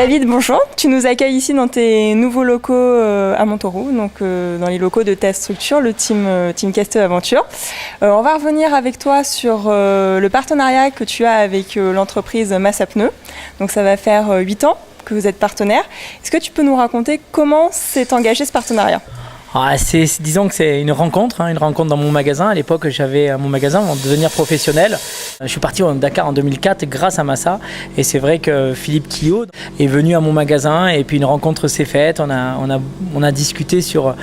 David, bonjour. Tu nous accueilles ici dans tes nouveaux locaux à Montauroux, donc dans les locaux de ta structure, le Team Casteux Aventure. On va revenir avec toi sur le partenariat que tu as avec l'entreprise Massa Pneus. Donc ça va faire 8 ans que vous êtes partenaire. Est-ce que tu peux nous raconter comment s'est engagé ce partenariat ? Disons que c'est une rencontre dans mon magasin. À l'époque, j'avais mon magasin avant de devenir professionnel. Je suis parti au Dakar en 2004 grâce à Massa. Et c'est vrai que Philippe Quillot est venu à mon magasin et puis une rencontre s'est faite. On a discuté sur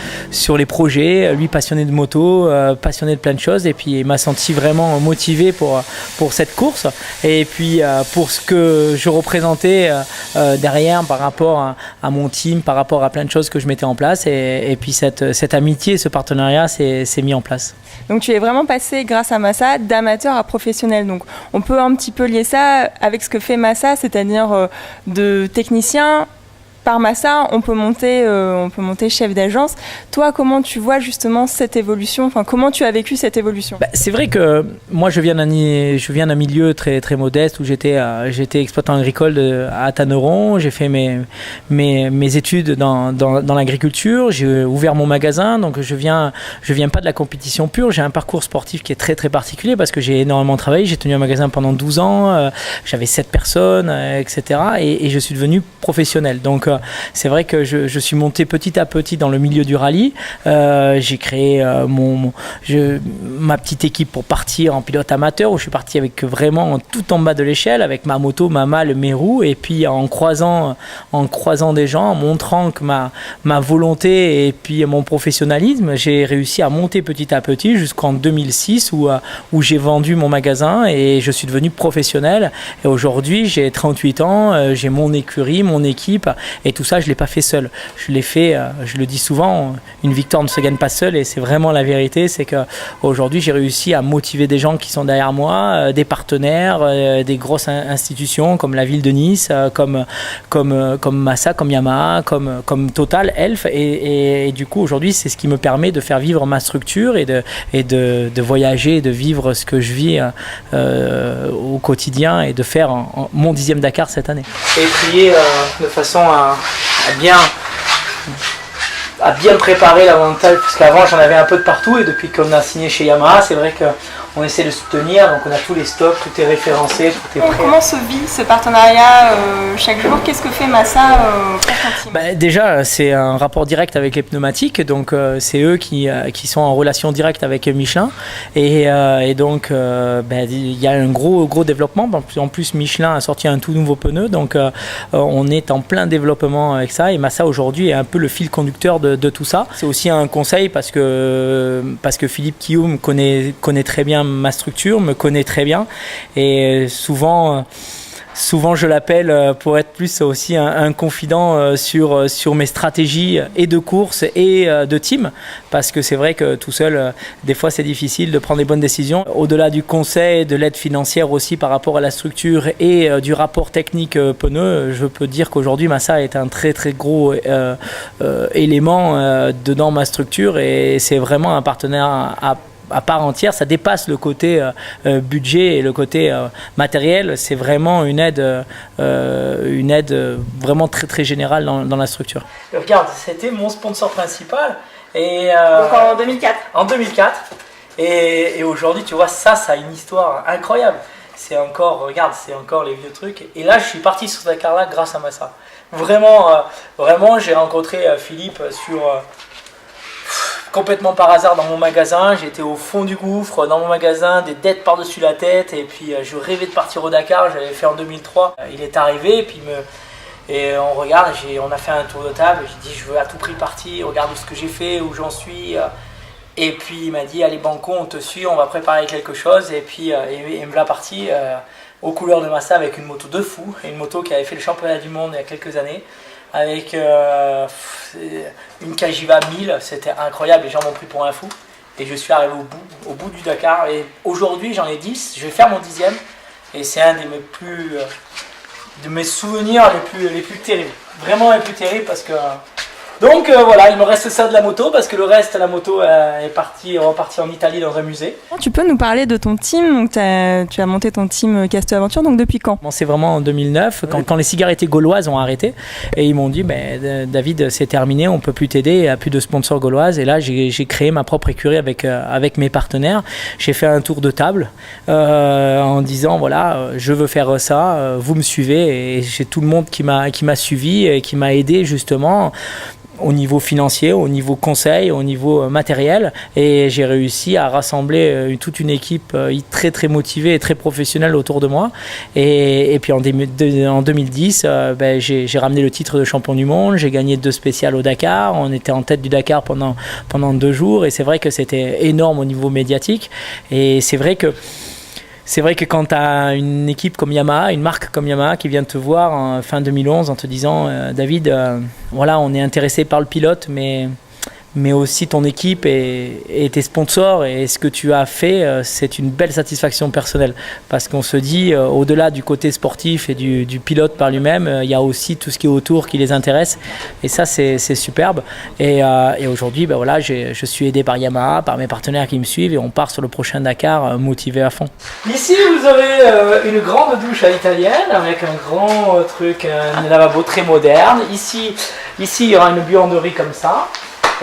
les projets. Lui, passionné de moto, passionné de plein de choses. Et puis, il m'a senti vraiment motivé pour cette course. Et puis, pour ce que je représentais derrière par rapport à mon team, par rapport à plein de choses que je mettais en place. Et puis, cette amitié, ce partenariat s'est mis en place. Donc tu es vraiment passé grâce à Massa d'amateur à professionnel. Donc on peut un petit peu lier ça avec ce que fait Massa, c'est-à-dire de technicien. Par Massa, on peut monter chef d'agence. Toi, comment tu vois justement cette évolution ? Enfin, comment tu as vécu cette évolution ? C'est vrai que moi, je viens d'un milieu très très modeste où j'étais exploitant agricole à Tanneron. J'ai fait mes études dans l'agriculture. J'ai ouvert mon magasin, donc je viens pas de la compétition pure. J'ai un parcours sportif qui est très très particulier parce que j'ai énormément travaillé. J'ai tenu un magasin pendant 12 ans. J'avais 7 personnes, etc. Et je suis devenu professionnel. Donc c'est vrai que je suis monté petit à petit dans le milieu du rallye. J'ai créé ma petite équipe pour partir en pilote amateur où je suis parti avec vraiment tout en bas de l'échelle avec ma moto, ma malle, mes roues et puis en croisant des gens, en montrant que ma volonté et puis mon professionnalisme, j'ai réussi à monter petit à petit jusqu'en 2006 où j'ai vendu mon magasin et je suis devenu professionnel. Et aujourd'hui, j'ai 38 ans, j'ai mon écurie, mon équipe. Et tout ça, je ne l'ai pas fait seul. Je l'ai fait, je le dis souvent, une victoire ne se gagne pas seule et c'est vraiment la vérité. C'est qu'aujourd'hui, j'ai réussi à motiver des gens qui sont derrière moi, des partenaires, des grosses institutions comme la ville de Nice, comme Massa, comme Yamaha, comme Total, Elf. Et du coup, aujourd'hui, c'est ce qui me permet de faire vivre ma structure et de voyager, de vivre ce que je vis au quotidien et de faire mon 10e Dakar cette année. Et trier de façon à bien préparer l'avantage, parce qu'avant j'en avais un peu de partout et depuis qu'on a signé chez Yamaha, c'est vrai qu'on essaie de soutenir, donc on a tous les stocks, tout est référencé, tout est prêt. Comment se vit ce partenariat chaque jour ? Qu'est-ce que fait Massa pour ton team ? Déjà, c'est un rapport direct avec les pneumatiques, donc c'est eux qui sont en relation directe avec Michelin et donc il y a un gros développement. En plus, Michelin a sorti un tout nouveau pneu, donc on est en plein développement avec ça et Massa aujourd'hui est un peu le fil conducteur de tout ça. C'est aussi un conseil parce que Philippe Quillot connaît très bien ma structure, me connaît très bien et souvent je l'appelle pour être plus aussi un confident sur mes stratégies et de course et de team parce que c'est vrai que tout seul des fois c'est difficile de prendre les bonnes décisions. Au-delà du conseil, de l'aide financière aussi par rapport à la structure et du rapport technique pneu, je peux dire qu'aujourd'hui Massa est un très très gros élément dans ma structure et c'est vraiment un partenaire à part entière, ça dépasse le côté budget et le côté matériel, c'est vraiment une aide vraiment très très générale dans la structure. Regarde, c'était mon sponsor principal. Et, donc en 2004. En 2004. Et aujourd'hui, tu vois, ça a une histoire incroyable. C'est encore les vieux trucs. Et là, je suis parti sur ce Dakar-là grâce à Massa. Vraiment, j'ai rencontré Philippe complètement par hasard dans mon magasin, j'étais au fond du gouffre dans mon magasin, des dettes par-dessus la tête et puis je rêvais de partir au Dakar, j'avais fait en 2003. Il est arrivé et puis on regarde, on a fait un tour de table, j'ai dit je veux à tout prix partir, regarde ce que j'ai fait, où j'en suis. Et puis il m'a dit allez banco, on te suit, on va préparer quelque chose et puis il me l'a parti aux couleurs de Massa avec une moto de fou, une moto qui avait fait le championnat du monde il y a quelques années. Avec une Cagiva 1000, c'était incroyable, les gens m'ont pris pour un fou et je suis arrivé au bout du Dakar et aujourd'hui j'en ai 10, je vais faire mon 10e et c'est un de mes souvenirs les plus terribles, vraiment les plus terribles parce que Donc voilà, il me reste ça de la moto parce que le reste, la moto est reparti en Italie dans un musée. Tu peux nous parler de ton team? Donc, tu as monté ton team Casto Aventure, donc depuis quand? Bon, c'est vraiment en 2009, quand les cigarettes gauloises ont arrêté. Et ils m'ont dit, David, c'est terminé, on peut plus t'aider, il n'y a plus de sponsors gauloises. Et là, j'ai créé ma propre écurie avec mes partenaires. J'ai fait un tour de table en disant, voilà, je veux faire ça, vous me suivez. Et j'ai tout le monde qui m'a suivi et qui m'a aidé justement au niveau financier, au niveau conseil, au niveau matériel, et j'ai réussi à rassembler toute une équipe très très motivée et très professionnelle autour de moi. Et puis en 2010, j'ai ramené le titre de champion du monde, j'ai gagné 2 spéciales au Dakar, on était en tête du Dakar pendant 2 jours, et c'est vrai que c'était énorme au niveau médiatique. Et c'est vrai que quand tu as une équipe comme Yamaha, une marque comme Yamaha qui vient te voir en fin 2011 en te disant David, voilà, on est intéressé par le pilote, mais aussi ton équipe et tes sponsors, et ce que tu as fait, c'est une belle satisfaction personnelle, parce qu'on se dit au-delà du côté sportif et du pilote par lui-même, il y a aussi tout ce qui est autour qui les intéresse, et ça c'est superbe. Et aujourd'hui voilà, je suis aidé par Yamaha, par mes partenaires qui me suivent, et on part sur le prochain Dakar motivé à fond. Ici vous avez une grande douche à l'italienne avec un grand un lavabo très moderne. Ici il y aura une buanderie comme ça.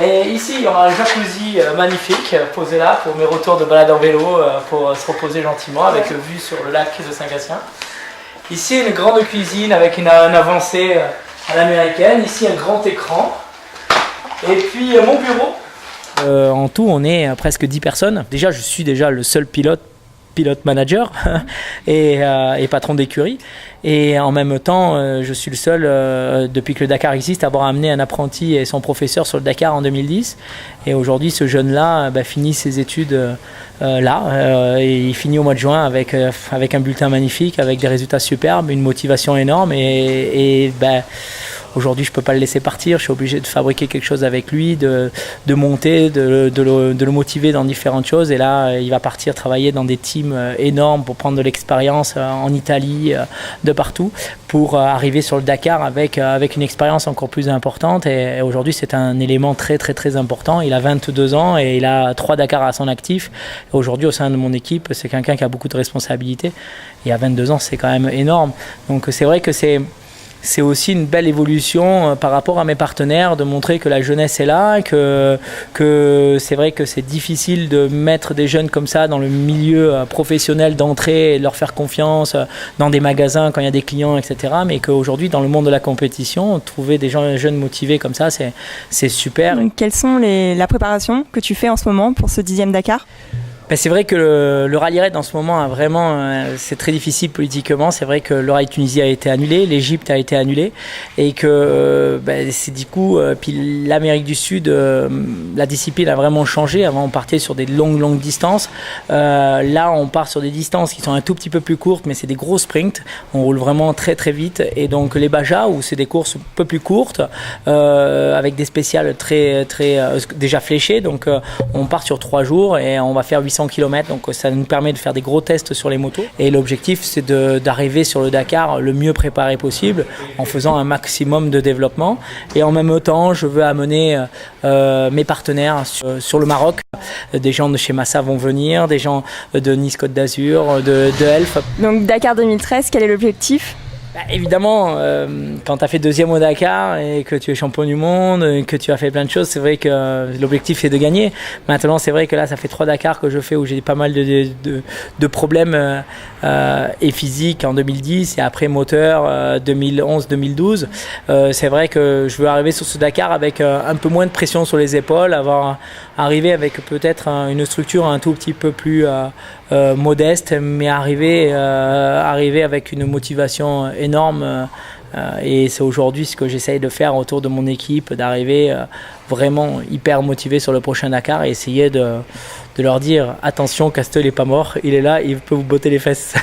Et ici, il y aura un jacuzzi magnifique posé là pour mes retours de balade en vélo, pour se reposer gentiment avec vue sur le lac de Saint-Gatien. Ici, une grande cuisine avec une avancée à l'américaine. Ici, un grand écran. Et puis, mon bureau. En tout, on est presque 10 personnes. Déjà, je suis le seul pilote manager et patron d'écurie, et en même temps je suis le seul depuis que le Dakar existe à avoir amené un apprenti et son professeur sur le Dakar en 2010, et aujourd'hui ce jeune là finit ses études et il finit au mois de juin avec un bulletin magnifique, avec des résultats superbes, une motivation énorme, et aujourd'hui, je ne peux pas le laisser partir, je suis obligé de fabriquer quelque chose avec lui, de monter, de le motiver dans différentes choses. Et là, il va partir travailler dans des teams énormes pour prendre de l'expérience en Italie, de partout, pour arriver sur le Dakar avec une expérience encore plus importante. Et aujourd'hui, c'est un élément très, très, très important. Il a 22 ans et il a 3 Dakars à son actif. Et aujourd'hui, au sein de mon équipe, c'est quelqu'un qui a beaucoup de responsabilités. Et à 22 ans, c'est quand même énorme. Donc, c'est vrai que c'est aussi une belle évolution par rapport à mes partenaires, de montrer que la jeunesse est là, que c'est vrai que c'est difficile de mettre des jeunes comme ça dans le milieu professionnel d'entrée et de leur faire confiance dans des magasins quand il y a des clients, etc. Mais qu'aujourd'hui, dans le monde de la compétition, trouver des jeunes motivés comme ça, c'est super. Donc, quelles sont la préparation que tu fais en ce moment pour ce 10e Dakar ? C'est vrai que le rallye raid en ce moment c'est très difficile politiquement. C'est vrai que le rallye Tunisie a été annulé, l'Égypte a été annulé, et que c'est du coup puis l'Amérique du Sud, la discipline a vraiment changé. Avant on partait sur des longues distances, là on part sur des distances qui sont un tout petit peu plus courtes, mais c'est des gros sprints, on roule vraiment très très vite. Et donc les Baja, où c'est des courses un peu plus courtes, avec des spéciales très très déjà fléchées, donc on part sur 3 jours et on va faire 800 km, donc ça nous permet de faire des gros tests sur les motos, et l'objectif c'est d'arriver sur le Dakar le mieux préparé possible en faisant un maximum de développement. Et en même temps je veux amener mes partenaires sur le Maroc. Des gens de chez Massa vont venir, des gens de Nice Côte d'Azur, de Elf. Donc Dakar 2013, quel est l'objectif ? Évidemment, quand tu as fait 2e au Dakar et que tu es champion du monde, et que tu as fait plein de choses, c'est vrai que l'objectif c'est de gagner. Maintenant, c'est vrai que là, ça fait 3 Dakars que je fais où j'ai pas mal de problèmes et physiques en 2010 et après moteur 2011-2012. C'est vrai que je veux arriver sur ce Dakar avec un peu moins de pression sur les épaules, arriver avec peut-être une structure un tout petit peu plus modeste, mais arriver avec une motivation énorme. Et c'est aujourd'hui ce que j'essaye de faire autour de mon équipe, d'arriver vraiment hyper motivé sur le prochain Dakar et essayer de leur dire attention, Castel n'est pas mort, il est là, il peut vous botter les fesses.